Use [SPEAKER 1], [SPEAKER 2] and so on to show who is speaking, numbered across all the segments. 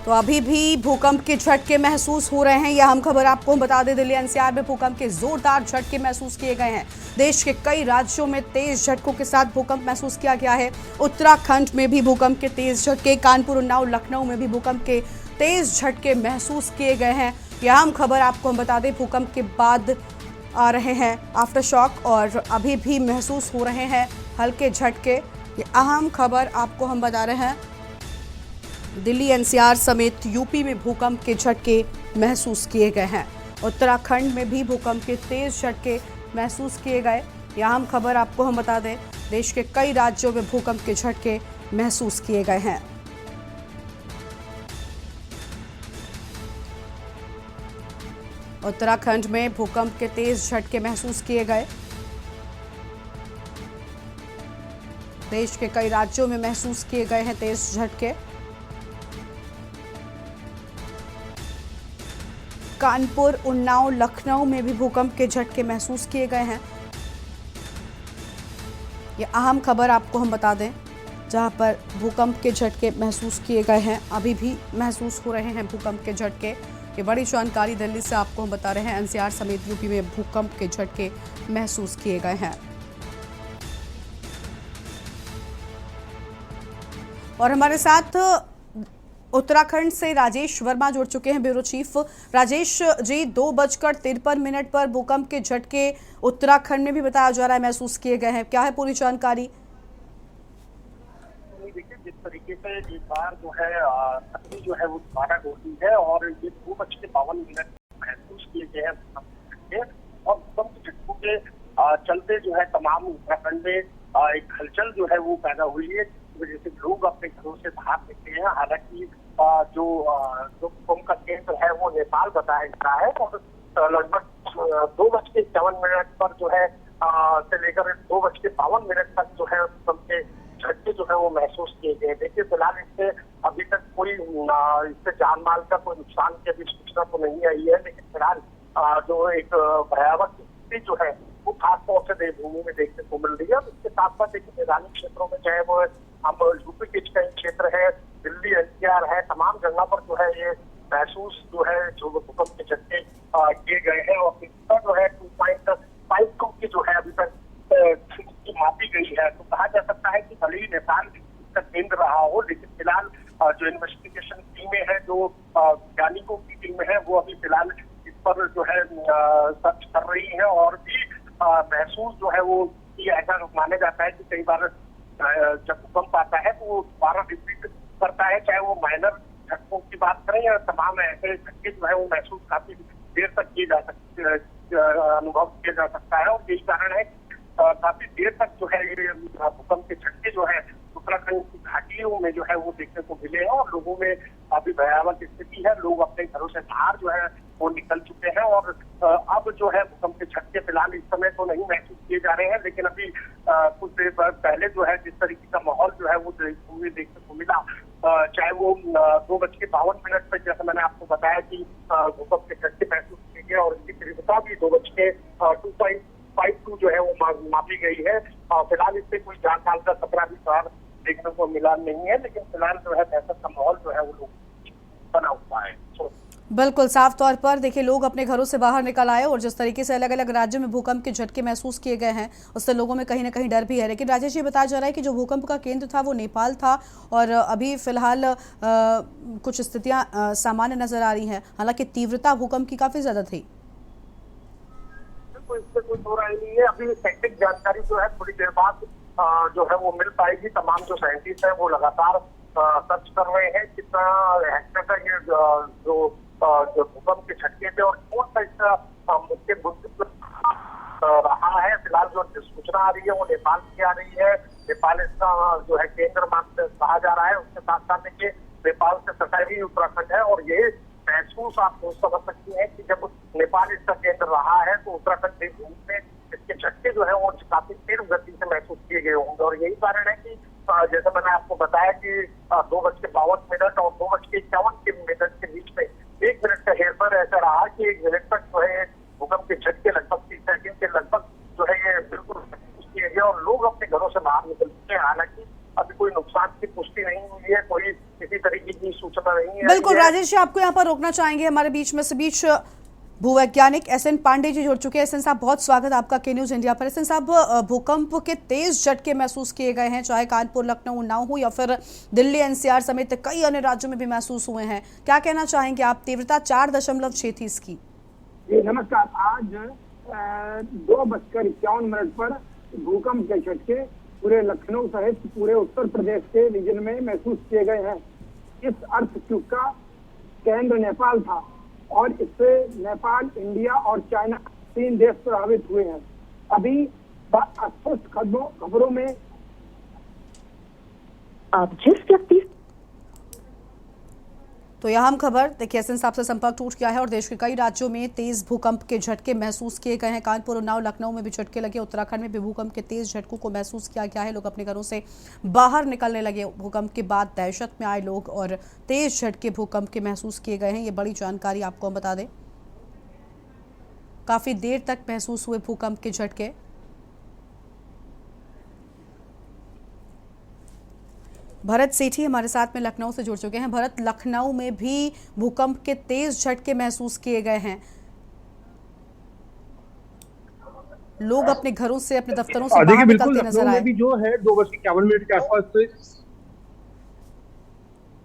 [SPEAKER 1] तो अभी भी भूकंप के झटके महसूस हो रहे हैं। यह अहम खबर आपको हम बता दें, दिल्ली एनसीआर में भूकंप के जोरदार झटके महसूस किए गए हैं। देश के कई राज्यों में तेज झटकों के साथ भूकंप महसूस किया गया है। उत्तराखंड में भी भूकंप के तेज झटके, कानपुर, उन्नाव, लखनऊ में भी भूकंप के तेज झटके महसूस किए गए हैं। यह अहम खबर आपको हम बता दें, भूकंप के बाद आ रहे हैं आफ्टर शॉक और अभी भी महसूस हो रहे हैं हल्के झटके। ये अहम खबर आपको हम बता रहे हैं। दिल्ली एनसीआर समेत यूपी में भूकंप के झटके महसूस किए गए हैं। उत्तराखंड में भी भूकंप के तेज झटके महसूस किए गए। यह अहम खबर आपको हम बता दें, देश के कई राज्यों में भूकंप के झटके महसूस किए गए हैं। उत्तराखंड में भूकंप के तेज झटके महसूस किए गए। देश के कई राज्यों में महसूस किए गए हैं तेज झटके। कानपुर, उन्नाव, लखनऊ में भी भूकंप के झटके महसूस किए गए हैं। ये अहम खबर आपको हम बता दें, जहां पर भूकंप के झटके महसूस किए गए हैं, अभी भी महसूस हो रहे हैं भूकंप के झटके। ये बड़ी जानकारी दिल्ली से आपको हम बता रहे हैं। एनसीआर समेत यूपी में भूकंप के झटके महसूस किए गए हैं। और हमारे साथ उत्तराखंड से राजेश वर्मा जुड़ चुके हैं, ब्यूरो चीफ। राजेश जी, 2:53 पर भूकंप के झटके उत्तराखंड में भी बताया जा रहा है महसूस किए गए हैं। क्या है पूरी जानकारी?
[SPEAKER 2] देखिए, जिस तरीके से एक बार जो है तकनी जो है वो दोबारा होती है और ये 2:52 महसूस किए गए हैं भूकंप के झटके। और भूकंप के झटकों के चलते जो है तमाम उत्तराखंड में एक हलचल जो है वो पैदा हुई है, वजह से लोग अपने घरों से बाहर निकले हैं। हालांकि जो भूकंप का केंद्र है वो नेपाल बताया जा रहा है और लगभग 2:51 पर जो है से लेकर 2:52 तक जो है भूकंप के झटके जो है वो महसूस किए गए। देखिए, फिलहाल इससे अभी तक कोई इससे जान माल का कोई नुकसान की अभी सूचना तो नहीं आई है, लेकिन फिलहाल जो एक भयावह स्थिति जो है वो खासतौर से देवभूमि में देखने को मिल रही है। इसके साथ साथ देखिए, मैदानी क्षेत्रों में चाहे वो हम यूपी के कई क्षेत्र है, दिल्ली एनसीआर है, तमाम जगह पर जो है ये महसूस जो है जो भूकंप के झटके किए गए हैं। और तीव्रता जो है 2.52 की जो है अभी तक मापी गई है। तो कहा जा सकता है कि भले ही नेपाल इसका केंद्र रहा हो, लेकिन फिलहाल जो इन्वेस्टिगेशन टीमें हैं, जो वैज्ञानिकों की टीम है, वो अभी फिलहाल इस पर जो है सर्च कर रही है। और भी महसूस जो है वो ऐसा माना जाता है कि कई बार जब भूकंप आता है तो वो दोबारा रिपीट करता है, चाहे वो माइनर झटकों की बात करें या तमाम ऐसे झटके जो है वो महसूस काफी देर तक किए जा सकते, अनुभव किया जा सकता है। और यही कारण है काफी देर तक जो है ये भूकंप के झटके जो है उत्तराखंड की घाटियों में जो है वो देखने को मिले हैं और लोगों में अभी भयावह स्थिति है। लोग अपने घरों से बाहर जो है वो निकल चुके हैं और अब जो है भूकंप के झटके फिलहाल इस समय तो नहीं महसूस किए जा रहे हैं, लेकिन अभी कुछ देर पहले जो है जिस तरीके का माहौल जो है वो देखने को मिला, चाहे वो 2:52 पर, जैसे मैंने आपको बताया कि भूकंप के झटके महसूस किए गए और इसकी तीव्रता भी 2:52 जो है वो मापी गई है। फिलहाल इससे कोई जान माल का खतरा भी बाहर देखने को मिला नहीं है, लेकिन फिलहाल जो है दहशत का माहौल जो है वो लोग बना हुआ है।
[SPEAKER 1] बिल्कुल साफ तौर पर देखिए, लोग अपने घरों से बाहर निकल आए और जिस तरीके से अलग अलग राज्यों में भूकंप के झटके महसूस किए गए हैं, उससे लोगों में कहीं ना कहीं डर भी है। लेकिन राजेश जी, बताया जा रहा है कि जो भूकंप का केंद्र था वो नेपाल था और अभी फिलहाल कुछ स्थितियां सामान्य नजर आ रही हैं, हालांकि तीव्रता भूकंप की काफी ज्यादा थी।
[SPEAKER 2] इससे कोई दो राय नहीं है। अभी सैंटिफिक जानकारी जो है थोड़ी देर बाद जो है वो मिल पाएगी। तमाम जो साइंटिस्ट है वो लगातार सर्च कर रहे हैं कितना हेक्टर का ये जो भूकंप के झटके थे और कौन सा इसका मुख्य बुद्ध रहा है। फिलहाल जो सूचना आ रही है वो नेपाल की आ रही है। नेपाल इसका जो है केंद्र मात्र कहा जा रहा है। उसके साथ साथ देखिए, नेपाल से सटा ही उत्तराखंड है और ये महसूस आप समझ सकती हैं कि जब नेपाल इसका केंद्र रहा है तो उत्तराखंड देवभूमि में इसके झटके जो है वो काफी तीव्र गति से महसूस किए गए होंगे। और यही कारण है कि जैसे मैंने आपको बताया कि 2:52 और 2:51 के बीच में 1 मिनट का हेरफेर ऐसा रहा कि 1 मिनट तक जो है भूकंप के झटके लगभग 30 सेकंड के लगभग जो है ये बिल्कुल महसूस किए गए और लोग अपने घरों से बाहर निकल चुके हैं। हालांकि अभी कोई नुकसान की पुष्टि नहीं हुई है, कोई किसी तरीके इतनी सूचना नहीं है।
[SPEAKER 1] बिल्कुल राजेश जी, आपको यहाँ पर रोकना चाहेंगे। हमारे बीच में से भूवैज्ञानिक एसएन पांडे जी जुड़ चुके हैं। एसएन साहब, बहुत स्वागत आपका के न्यूज इंडिया पर। एसएन साहब, भूकंप के तेज झटके महसूस किए गए हैं, चाहे कानपुर, लखनऊ, उन्नाव हो या फिर दिल्ली एनसीआर समेत कई अन्य राज्यों में भी महसूस हुए हैं। क्या कहना चाहेंगे आप? तीव्रता 4.6 थी इसकी।
[SPEAKER 3] नमस्कार। आज 2:51 पर भूकंप के झटके पूरे लखनऊ सहित पूरे उत्तर प्रदेश के रीजन में महसूस किए गए हैं। इस अर्थक्वेक का केंद्र नेपाल था और इससे नेपाल, इंडिया और चाइना 3 देश प्रभावित हुए हैं। अभी स्पष्ट खबरों में
[SPEAKER 1] आप जिस व्यक्ति तो यह हम खबर देखिए, एसएन साहब से संपर्क टूट गया है और देश के कई राज्यों में तेज भूकंप के झटके महसूस किए गए हैं। कानपुर, उन्नाव, लखनऊ में भी झटके लगे। उत्तराखंड में भी भूकंप के तेज झटकों को महसूस किया गया है। लोग अपने घरों से बाहर निकलने लगे। भूकंप के बाद दहशत में आए लोग और तेज झटके भूकंप के महसूस किए गए हैं। ये बड़ी जानकारी आपको हम बता दें। काफी देर तक महसूस हुए भूकंप के झटके। भरत सेठी हमारे साथ में लखनऊ से जुड़ चुके हैं। भरत, लखनऊ में भी भूकंप के तेज झटके महसूस किए गए हैं। लोग अपने घरों से, अपने दफ्तरों से बाहर निकलते नजर आए।
[SPEAKER 4] भी जो है 2:51 के आसपास से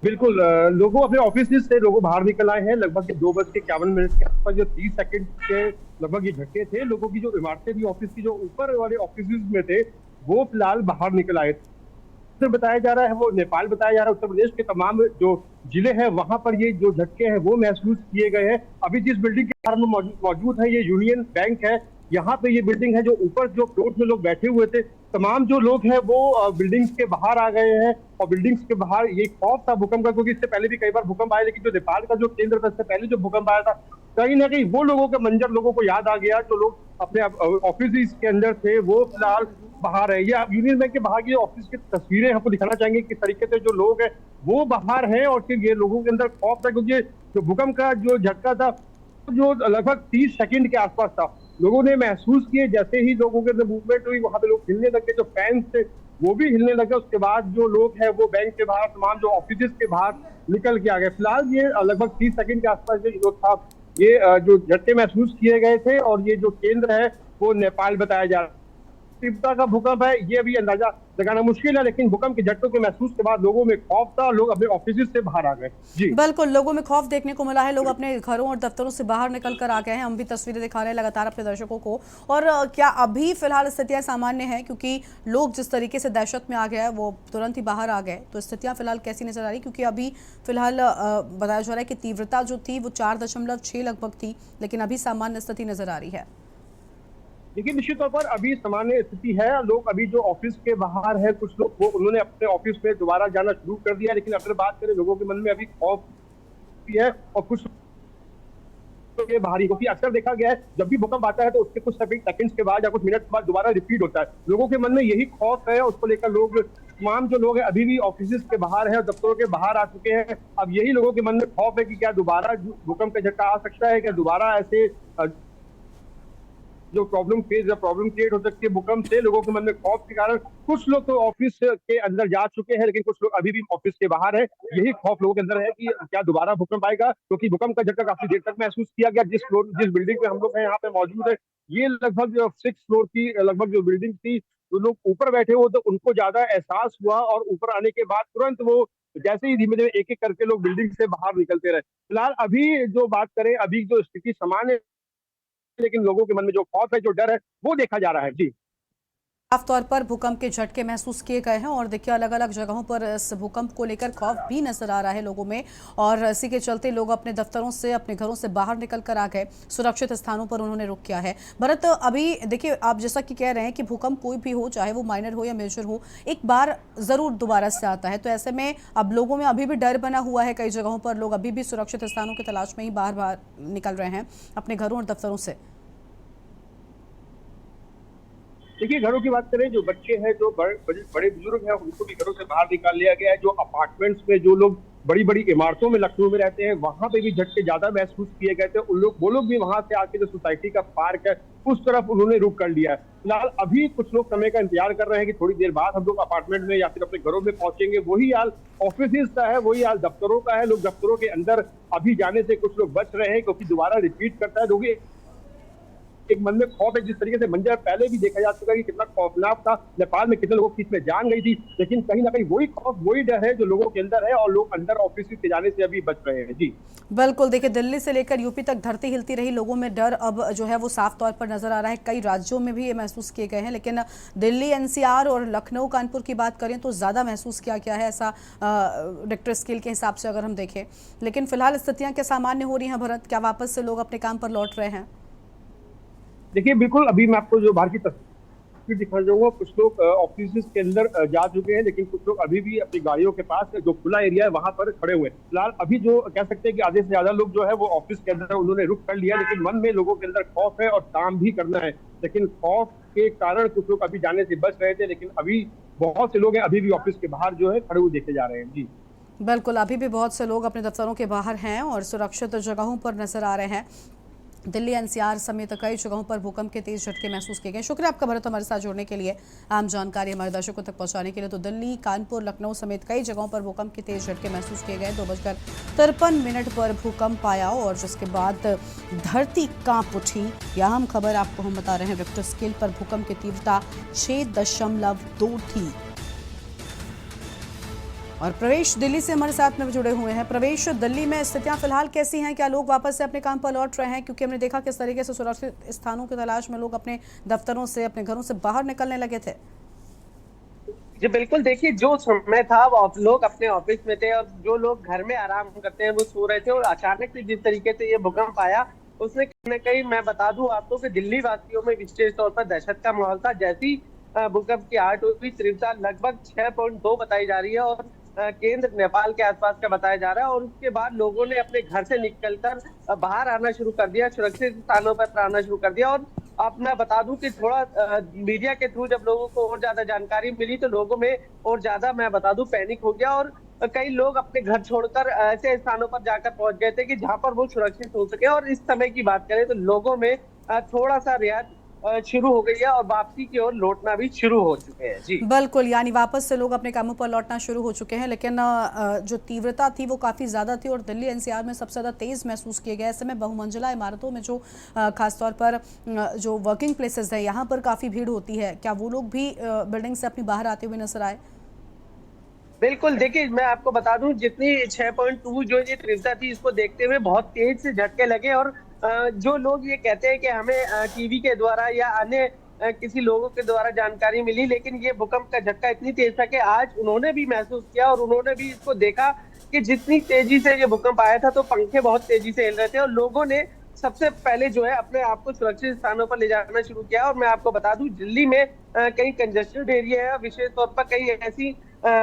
[SPEAKER 4] बिल्कुल लोगों अपने ऑफिस से लोगों बाहर निकल आए हैं। लगभग 2:51 के आसपास जो 30 सेकंड के लगभग ये झटके थे। लोगों की जो इमारतें थी ऑफिस की, जो ऊपर वाले ऑफिस में थे, वो फिलहाल बाहर निकल आए। बताया जा रहा है, वो नेपाल बताया जा रहा है। उत्तर प्रदेश के तमाम जो जिले हैं वहां पर ये जो झटके हैं वो महसूस किए गए हैं। अभी जिस बिल्डिंग के बाहर में मौजूद है, ये यूनियन बैंक है। यहाँ पे ये बिल्डिंग है, जो ऊपर जो फ्लोर में लोग बैठे हुए थे, तमाम जो लोग हैं वो बिल्डिंग्स के बाहर आ गए हैं। और बिल्डिंग्स के बाहर ये खौफ था भूकंप का, क्योंकि इससे पहले भी कई बार भूकंप आया, लेकिन जो नेपाल का जो केंद्र था, इससे पहले जो भूकंप आया था, कहीं ना कहीं वो लोगों का मंजर लोगों को याद आ गया। जो लोग अपने ऑफिस के अंदर थे वो फिलहाल बाहर है। ये आप यूनियन बैंक के बाहर की ऑफिस की तस्वीरें आपको दिखाना चाहेंगे, किस तरीके से जो लोग हैं वो बाहर हैं और फिर ये लोगों के अंदर खौफ था, क्योंकि जो भूकंप का जो झटका था जो लगभग 30 सेकंड के आसपास था। लोगों ने महसूस किए, जैसे ही लोगों के अंदर मूवमेंट हुई, वहां पे लोग हिलने लगे। जो फैंस थे वो भी हिलने लगे। उसके बाद जो लोग हैं वो बैंक के बाहर, तमाम जो ऑफिस के बाहर निकल के आ गए। फिलहाल ये लगभग 30 सेकंड के आसपास जो था, ये जो झटके महसूस किए गए थे। और ये जो केंद्र है वो नेपाल बताया जा रहा है। तीव्रता का भूकंप है, ये अभी अंदाजा लगाना मुश्किल है, लेकिन भूकंप के झटकों के महसूस के बाद लोगों में खौफ था। लोग अपने ऑफिस से बाहर आ गए। जी
[SPEAKER 1] बिल्कुल, लोगों में खौफ देखने को मिला है। लोग अपने घरों और दफ्तरों से बाहर निकल कर आ गए हैं। हम भी तस्वीरें दिखा रहे हैं लगातार अपने दर्शकों को। और क्या अभी फिलहाल स्थितियां सामान्य हैं? क्योंकि लोग जिस तरीके से दहशत में आ गए वो तुरंत ही बाहर आ गए। तो स्थितियां फिलहाल कैसी नजर आ रही? क्योंकि अभी फिलहाल बताया जा रहा है कि तीव्रता जो थी वो 4.6 लगभग थी, लेकिन अभी सामान्य स्थिति नजर आ रही है।
[SPEAKER 4] लेकिन निश्चित तौर पर अभी सामान्य स्थिति है। लोग अभी जो ऑफिस के बाहर है, कुछ लोग वो उन्होंने अपने ऑफिस में दोबारा जाना शुरू कर दिया। लेकिन अगर बात करें, लोगों के मन में अभी खौफ भी है और कुछ ये बाहरी, क्योंकि अक्सर देखा गया है जब भी भूकंप आता है तो उसके कुछ सेकंड्स के बाद या कुछ मिनट के बाद दोबारा रिपीट होता है। लोगों के मन में यही खौफ है। उसको लेकर लोग, तमाम जो लोग हैं अभी भी ऑफिस के बाहर है और दफ्तरों के बाहर आ चुके हैं। अब यही लोगों के मन में खौफ है कि क्या दोबारा भूकंप का झटका आ सकता है, क्या दोबारा ऐसे जो प्रॉब्लम क्रिएट हो सकती है भूकंप से। लोगों के मन में खौफ के कारण कुछ लोग तो ऑफिस के अंदर जा चुके हैं, लेकिन कुछ लोग अभी भी ऑफिस के बाहर है। यही खौफ लोगों के अंदर है कि क्या दोबारा भूकंप आएगा, क्योंकि भूकंप का झटका काफी देर तक महसूस किया गया। जिस बिल्डिंग में हम लोग यहाँ पे मौजूद है, ये लगभग 6 फ्लोर की लगभग जो बिल्डिंग थी, जो लोग ऊपर बैठे हुए तो उनको ज्यादा एहसास हुआ। और ऊपर आने के बाद तुरंत वो जैसे ही धीमे धीमे एक एक करके लोग बिल्डिंग से बाहर निकलते रहे। फिलहाल अभी जो बात करें, अभी जो स्थिति सामान्य, लेकिन लोगों के मन में जो खौफ है, जो डर है, वो देखा जा रहा है। जी,
[SPEAKER 1] साफ तौर पर भूकंप के झटके महसूस किए गए हैं और देखिए अलग अलग जगहों पर इस भूकंप को लेकर खौफ भी नजर आ रहा है लोगों में। और इसी के चलते लोग अपने दफ्तरों से, अपने घरों से बाहर निकल कर आ गए। सुरक्षित स्थानों पर उन्होंने रुक किया है। भरत, अभी देखिए आप जैसा कि कह रहे हैं कि भूकंप कोई भी हो, चाहे वो माइनर हो या मेजर हो, एक बार जरूर दोबारा से आता है। तो ऐसे में अब लोगों में अभी भी डर बना हुआ है। कई जगहों पर लोग अभी भी सुरक्षित स्थानों की तलाश में ही बाहर निकल रहे हैं अपने घरों और दफ्तरों से।
[SPEAKER 4] देखिए, घरों की बात करें, जो बच्चे हैं, जो बड़े बुजुर्ग हैं, उनको भी घरों से बाहर निकाल लिया गया है। जो अपार्टमेंट्स में जो लोग बड़ी बड़ी इमारतों में लखनऊ में रहते हैं, वहां पे भी झटके ज्यादा महसूस किए गए थे। वो लोग भी वहां से आके जो सोसाइटी का पार्क है उस तरफ उन्होंने रुख कर लिया है। फिलहाल अभी कुछ लोग समय का इंतजार कर रहे हैं कि थोड़ी देर बाद हम लोग अपार्टमेंट में या फिर अपने घरों में पहुंचेंगे। वही हाल ऑफिस का है, वही हाल दफ्तरों का है। लोग दफ्तरों के अंदर अभी जाने से कुछ लोग बच रहे हैं, क्योंकि दोबारा रिपीट करता है। लोग एक मन में खौफ है। जिस तरीके से मंजर पहले भी देखा जा चुका है कि कितना खौफनाक था, नेपाल में कितने लोगों की इसमें जान गई थी, लेकिन कहीं ना कहीं वही खौफ, वही डर है जो लोगों के अंदर है, और लोग अंदर ऑफिस के जाने से अभी बच रहे हैं। जी
[SPEAKER 1] बिल्कुल, देखिए, दिल्ली से लेकर यूपी तक धरती हिलती रही, लोगों में डर अब जो है वो साफ तौर पर नजर आ रहा है। कई राज्यों में भी ये महसूस किए गए हैं, लेकिन दिल्ली, एनसीआर और लखनऊ, कानपुर की बात करें तो ज़्यादा महसूस किया गया है, ऐसा रिक्टर स्केल के हिसाब से अगर हम देखें। लेकिन फिलहाल स्थितियाँ क्या सामान्य हो रही हैं भरत? क्या वापस से लोग अपने काम पर लौट रहे हैं?
[SPEAKER 4] देखिए, बिल्कुल, अभी मैं आपको जो बाहर की तस्वीर दिखा जाऊंगा। कुछ लोग ऑफिस के अंदर जा चुके हैं, लेकिन कुछ लोग अभी भी अपनी गाड़ियों के पास जो खुला एरिया है वहां पर खड़े हुए हैं। फिलहाल अभी जो कह सकते हैं कि आधे से ज्यादा लोग जो है वो ऑफिस के अंदर उन्होंने रुख कर लिया, लेकिन मन में लोगों के अंदर खौफ है और काम भी करना है। लेकिन खौफ के कारण कुछ लोग अभी जाने से बच रहे थे, लेकिन अभी बहुत से लोग हैं अभी भी ऑफिस के बाहर जो है खड़े हुए देखे जा रहे हैं। जी
[SPEAKER 1] बिल्कुल, अभी भी बहुत से लोग अपने दफ्तरों के बाहर हैं और सुरक्षित जगहों पर नजर आ रहे हैं। दिल्ली, एनसीआर समेत कई जगहों पर भूकंप के तेज झटके महसूस किए गए। शुक्रिया आपका भरत, हमारे साथ जुड़ने के लिए, आम जानकारी हमारे दर्शकों तक पहुंचाने के लिए। तो दिल्ली, कानपुर, लखनऊ समेत कई जगहों पर भूकंप के तेज झटके महसूस किए गए। 2:53 पर भूकंप आया और जिसके बाद धरती कांप उठी। यह अहम खबर आपको हम बता रहे हैं। रिक्टर स्केल पर भूकंप की तीव्रता 6.2 थी। और प्रवेश दिल्ली से हमारे साथ में जुड़े हुए हैं। प्रवेश, दिल्ली में स्थितियां फिलहाल कैसी हैं? क्या लोग वापस से अपने काम पर लौट रहे हैं? क्योंकि हमने देखा किस तरीके से सुरक्षित स्थानों की तलाश में लोग अपने दफ्तरों से, अपने घरों से बाहर निकलने लगे थे।
[SPEAKER 5] जी बिल्कुल, देखिए, जो समय था वो लोग अपने ऑफिस में थे और जो लोग घर में आराम करते हैं वो सो रहे थे। और अचानक से जिस तरीके से ये भूकंप आया, उसने कहीं न कहीं, मैं बता दूं आपको, कि दिल्ली वासियों में विशेष तौर पर दहशत का माहौल था। जैसी भूकंप की आहट हुई, तीव्रता लगभग 6.2 बताई जा रही है और केंद्र नेपाल के आसपास का बताया जा रहा है। और उसके बाद लोगों ने अपने घर से निकलकर बाहर आना शुरू कर दिया, सुरक्षित स्थानों पर आना शुरू कर दिया। और अब मैं बता दूं कि थोड़ा मीडिया के थ्रू जब लोगों को और ज्यादा जानकारी मिली तो लोगों में और ज्यादा, मैं बता दूं, पैनिक हो गया। और कई लोग अपने घर छोड़कर ऐसे स्थानों पर जाकर पहुंच गए थे कि जहां पर वो सुरक्षित हो सके। और इस समय की बात करें तो लोगों में थोड़ा सा रियायत शुरू हो गई है और वापसी की ओर लौटना भी शुरू हो चुके हैं। जी
[SPEAKER 1] बिल्कुल, यानी वापस से लोग अपने कामों पर लौटना शुरू हो चुके हैं, लेकिन जो तीव्रता थी वो काफ़ी ज़्यादा थी और दिल्ली, एनसीआर में सबसे ज़्यादा तेज़ महसूस किए गए। ऐसे में बहुमंजिला इमारतों में जो खासतौर पर जो वर्किंग प्लेसेस है, यहाँ पर काफ़ी भीड़ होती है। क्या वो लोग भी बिल्डिंग से अपनी बाहर आते हुए नजर आए?
[SPEAKER 5] बिल्कुल, देखिए, मैं आपको बता दूं, जितनी 6.2 जो ये तीव्रता थी, इसको देखते हुए बहुत तेज से झटके लगे। और जो लोग ये कहते हैं कि हमें टीवी के द्वारा या अन्य किसी लोगों के द्वारा जानकारी मिली, लेकिन ये भूकंप का झटका इतनी तेज था कि आज उन्होंने भी महसूस किया और उन्होंने भी इसको देखा कि जितनी तेजी से ये भूकंप आया था तो पंखे बहुत तेजी से हिल रहे थे और लोगों ने सबसे पहले जो है अपने आप को सुरक्षित स्थानों पर ले जाना शुरू किया। और मैं आपको बता दूं, दिल्ली में कई कंजेस्टेड एरिया है, विशेष तौर पर कई ऐसी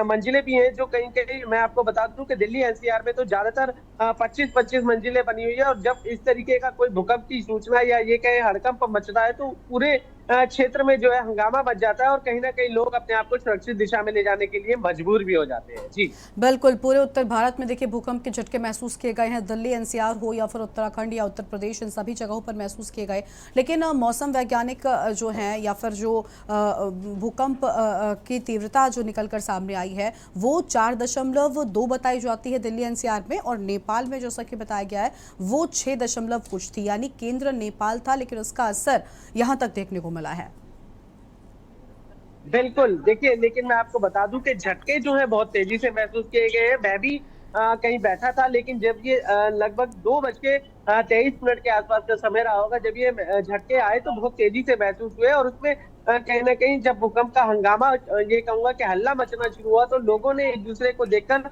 [SPEAKER 5] मंजिलें भी हैं जो कहीं कहीं, मैं आपको बता दूं कि दिल्ली एनसीआर में तो ज्यादातर 25-25 मंजिलें बनी हुई है। और जब इस तरीके का कोई भूकंप की सूचना या ये कहीं हड़कंप मचता है तो पूरे क्षेत्र में जो है हंगामा मच जाता है और कहीं ना कहीं लोग अपने आप को सुरक्षित दिशा में ले जाने के लिए मजबूर भी हो जाते हैं। जी
[SPEAKER 1] बिल्कुल, पूरे उत्तर भारत में देखिए भूकंप के झटके महसूस किए गए हैं। दिल्ली, एनसीआर हो या फिर उत्तराखंड या उत्तर प्रदेश, इन सभी जगहों पर महसूस किए गए। लेकिन मौसम वैज्ञानिक जो हैं या फिर जो भूकंप की तीव्रता जो निकलकर सामने आई है वो 4.2 बताई जाती है दिल्ली, एनसीआर में। और नेपाल में जैसा कि बताया गया है वो 6 कुछ थी, यानी केंद्र नेपाल था, लेकिन उसका असर यहाँ तक देखने को मिला है।
[SPEAKER 5] बिल्कुल, देखिए, लेकिन मैं आपको बता दूं कि झटके जो है बहुत तेजी से महसूस किए गए हैं। मैं भी कहीं बैठा था, लेकिन जब ये लगभग 2:23 के आसपास का समय रहा होगा जब ये झटके आए तो बहुत तेजी से महसूस हुए। और उसमें कहीं ना कहीं जब भूकंप का हंगामा, ये कहूंगा कि हल्ला मचना शुरू हुआ, तो लोगों ने एक दूसरे को देखकर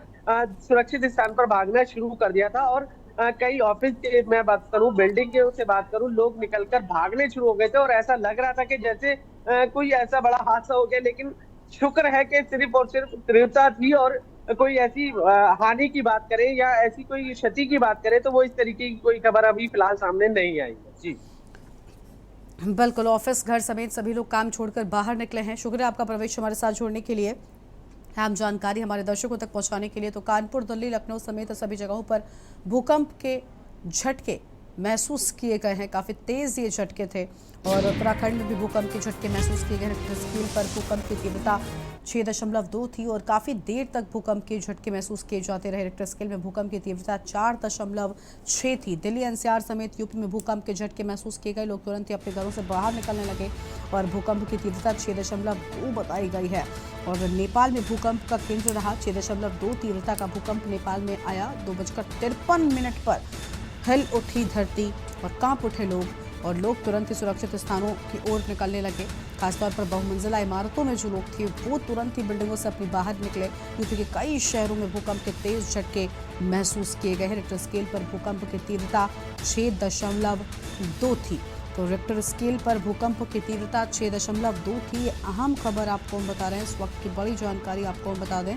[SPEAKER 5] सुरक्षित स्थान पर भागना शुरू कर दिया था। और कई ऑफिस के, मैं बात करूं, बिल्डिंग के से बात करूं, लोग निकलकर भागने शुरू हो गए थे और ऐसा लग रहा था कि जैसे कोई ऐसा बड़ा हादसा हो गया। लेकिन शुक्र है कि सिर्फ और सिर्फ तीव्रता थी और कोई ऐसी हानि की बात करें या ऐसी कोई क्षति की बात करें तो वो इस तरीके की कोई खबर अभी फिलहाल सामने नहीं आई है। जी
[SPEAKER 1] बिल्कुल, ऑफिस घर समेत सभी लोग काम छोड़कर बाहर निकले हैं। शुक्रिया आपका प्रवेश हमारे साथ जुड़ने के लिए, अहम जानकारी हमारे दर्शकों तक पहुंचाने के लिए। तो कानपुर, दिल्ली, लखनऊ समेत सभी जगहों पर भूकंप के झटके महसूस किए गए हैं। काफ़ी तेज़ ये झटके थे और उत्तराखंड में भी भूकंप के झटके महसूस किए गए। रिक्टर स्केल पर भूकंप की तीव्रता 6.2 थी और काफ़ी देर तक भूकंप के झटके महसूस किए जाते रहे। रिक्टर स्केल में भूकंप की तीव्रता 4.6 थी। दिल्ली एनसीआर समेत यूपी में भूकंप के झटके महसूस किए गए। लोग तुरंत ही अपने घरों से बाहर निकलने लगे और भूकंप की तीव्रता 6.2 बताई गई है। और नेपाल में भूकंप का केंद्र रहा। 6.2 तीव्रता का भूकंप नेपाल में आया। 2:53 पर हिल उठी धरती और कांप उठे लोग और लोग तुरंत ही सुरक्षित स्थानों की ओर निकलने लगे। खासतौर पर बहुमंजिला इमारतों में जो लोग थे वो तुरंत ही बिल्डिंगों से अपनी बाहर निकले। यूपी के कई शहरों में भूकंप के तेज झटके महसूस किए गए हैं। रिक्टर स्केल पर भूकंप की तीव्रता 6.2 थी। तो रिक्टर स्केल पर भूकंप की तीव्रता 6.2 थी। अहम खबर आपको हम बता रहे हैं, इस वक्त की बड़ी जानकारी आपको हम बता दें।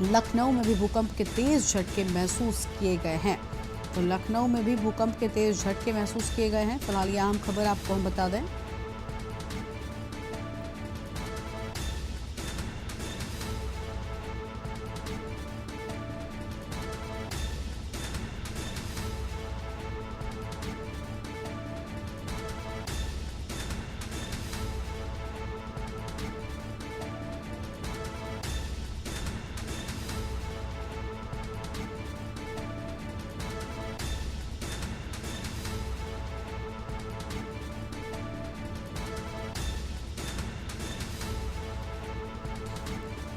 [SPEAKER 1] लखनऊ में भी भूकंप के तेज झटके महसूस किए गए हैं। तो लखनऊ में भी भूकंप के तेज झटके महसूस किए गए हैं। फिलहाल ये अहम खबर आपको हम बता दें।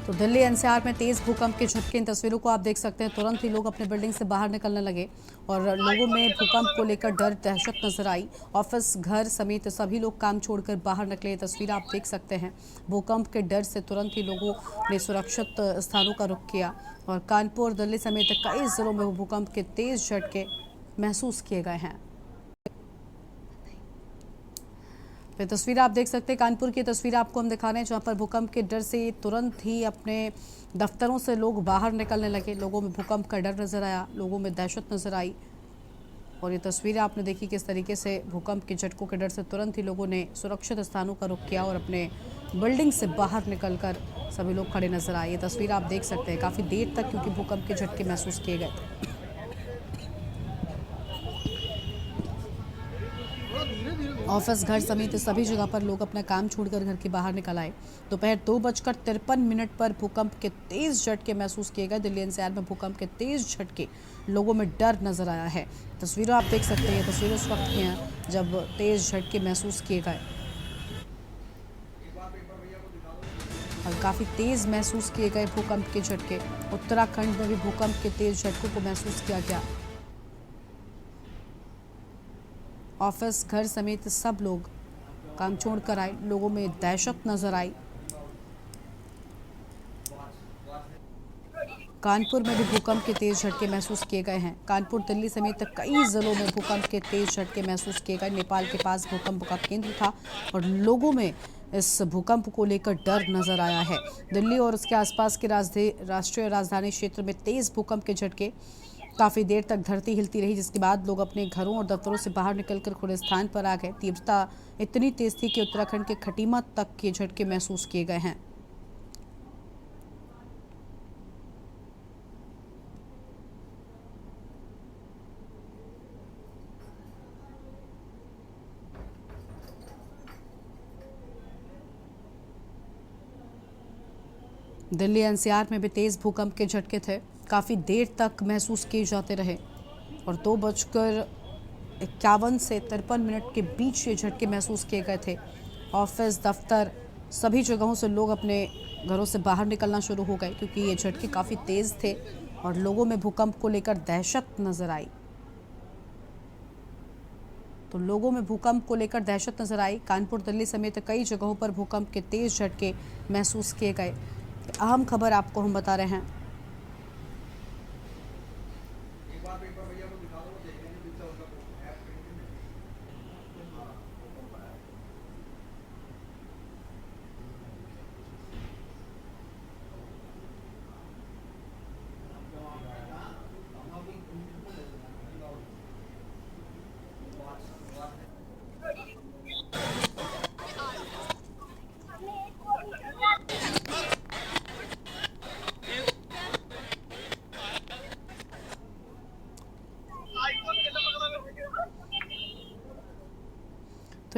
[SPEAKER 1] तो दिल्ली एनसीआर में तेज भूकंप के झटके, इन तस्वीरों को आप देख सकते हैं। तुरंत ही लोग अपने बिल्डिंग से बाहर निकलने लगे और लोगों में भूकंप को लेकर डर, दहशत नजर आई। ऑफिस घर समेत सभी लोग काम छोड़कर बाहर निकले। तस्वीर आप देख सकते हैं। भूकंप के डर से तुरंत ही लोगों ने सुरक्षित स्थानों का रुख किया और कानपुर, दिल्ली समेत कई जिलों में भूकंप के तेज झटके महसूस किए गए हैं। ये तस्वीर आप देख सकते हैं, कानपुर की तस्वीर आपको हम दिखा रहे हैं, जहां पर भूकंप के डर से तुरंत ही अपने दफ्तरों से लोग बाहर निकलने लगे। लोगों में भूकंप का डर नजर आया, लोगों में दहशत नजर आई। और ये तस्वीरें आपने देखी किस तरीके से भूकंप के झटकों के डर से तुरंत ही लोगों ने सुरक्षित स्थानों का रुख किया और अपने बिल्डिंग से बाहर निकलकर सभी लोग खड़े नजर आए। ये तस्वीर आप देख सकते हैं, काफ़ी देर तक क्योंकि भूकंप के झटके महसूस किए गए थे। ऑफिस घर समेत सभी जगह पर लोग अपना काम छोड़कर घर के बाहर निकल आए। दोपहर 2:53 पर भूकंप के तेज झटके महसूस किए गए। दिल्ली एनसीआर में भूकंप के तेज झटके, लोगों में डर नजर आया है। तस्वीरें आप देख सकते हैं, तस्वीरें उस वक्त की हैं जब तेज झटके महसूस किए गए और काफ़ी तेज महसूस किए गए भूकंप के झटके। उत्तराखंड में भी भूकंप के तेज झटकों को महसूस किया गया। ऑफिस घर समेत सब लोग काम छोड़कर आए। लोगों में दहशत नजर आई। कानपुर में भी भूकंप के तेज झटके महसूस किए गए हैं। कानपुर, दिल्ली समेत कई जिलों में भूकंप के तेज झटके महसूस किए गए। नेपाल के पास भूकंप का केंद्र था और लोगों में इस भूकंप को लेकर डर नजर आया है। दिल्ली और उसके आसपास के राष्ट्रीय राजधानी क्षेत्र में तेज भूकंप के झटके, काफ़ी देर तक धरती हिलती रही, जिसके बाद लोग अपने घरों और दफ्तरों से बाहर निकलकर खुले स्थान पर आ गए। तीव्रता इतनी तेज थी कि उत्तराखंड के खटीमा तक के झटके महसूस किए गए हैं। दिल्ली एनसीआर में भी तेज भूकंप के झटके थे, काफ़ी देर तक महसूस किए जाते रहे और 2:51 से 53 के बीच ये झटके महसूस किए गए थे। ऑफिस, दफ्तर, सभी जगहों से लोग अपने घरों से बाहर निकलना शुरू हो गए क्योंकि ये झटके काफ़ी तेज़ थे और लोगों में भूकंप को लेकर दहशत नजर आई। तो लोगों में भूकंप को लेकर दहशत नजर आई। कानपुर, दिल्ली समेत कई जगहों पर भूकंप के तेज झटके महसूस किए गए। अहम खबर आपको हम बता रहे हैं।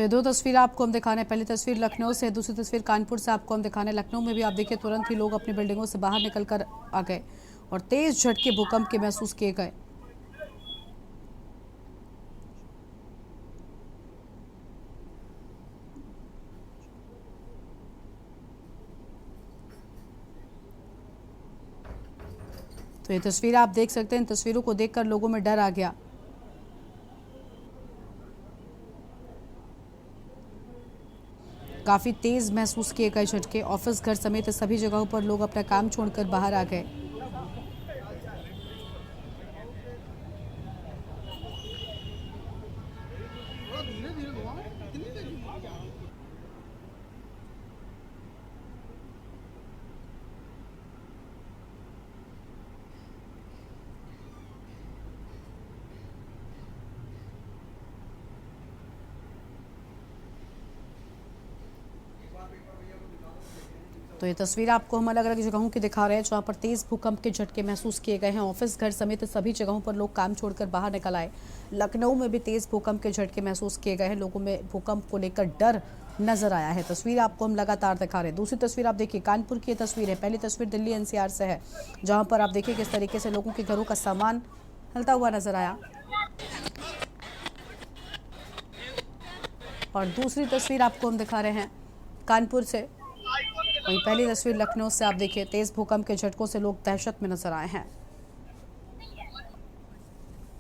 [SPEAKER 1] तो ये दो तस्वीर आपको हम दिखाने, पहली तस्वीर लखनऊ से, दूसरी तस्वीर कानपुर से आपको हम दिखाने। लखनऊ में भी आप देखिए तुरंत ही लोग अपनी बिल्डिंगों से बाहर निकल कर आ गए और तेज झटके भूकंप के महसूस किए गए। तो ये तस्वीर आप देख सकते हैं, इन तस्वीरों को देखकर लोगों में डर आ गया। काफी तेज महसूस किए गए झटके। ऑफिस, घर समेत सभी जगहों पर लोग अपना काम छोड़कर बाहर आ गए। तो ये तस्वीर आपको हम अलग अलग जगहों की दिखा रहे हैं जहां पर तेज भूकंप के झटके महसूस किए गए हैं। ऑफिस, घर समेत सभी जगहों पर लोग काम छोड़कर बाहर निकल आए। लखनऊ में भी तेज भूकंप के झटके महसूस किए गए हैं। लोगों में भूकंप को लेकर डर नजर आया है। तस्वीर आपको हम लगातार दिखा रहे हैं। दूसरी तस्वीर आप देखिए, कानपुर की तस्वीर है। पहली तस्वीर दिल्ली एनसीआर से है, जहां पर आप देखिए किस तरीके से लोगों के घरों का सामान हिलता हुआ नजर आया। और दूसरी तस्वीर आपको हम दिखा रहे हैं कानपुर से। वहीं पहली तस्वीर लखनऊ से आप देखिए, तेज भूकंप के झटकों से लोग दहशत में नजर आए हैं।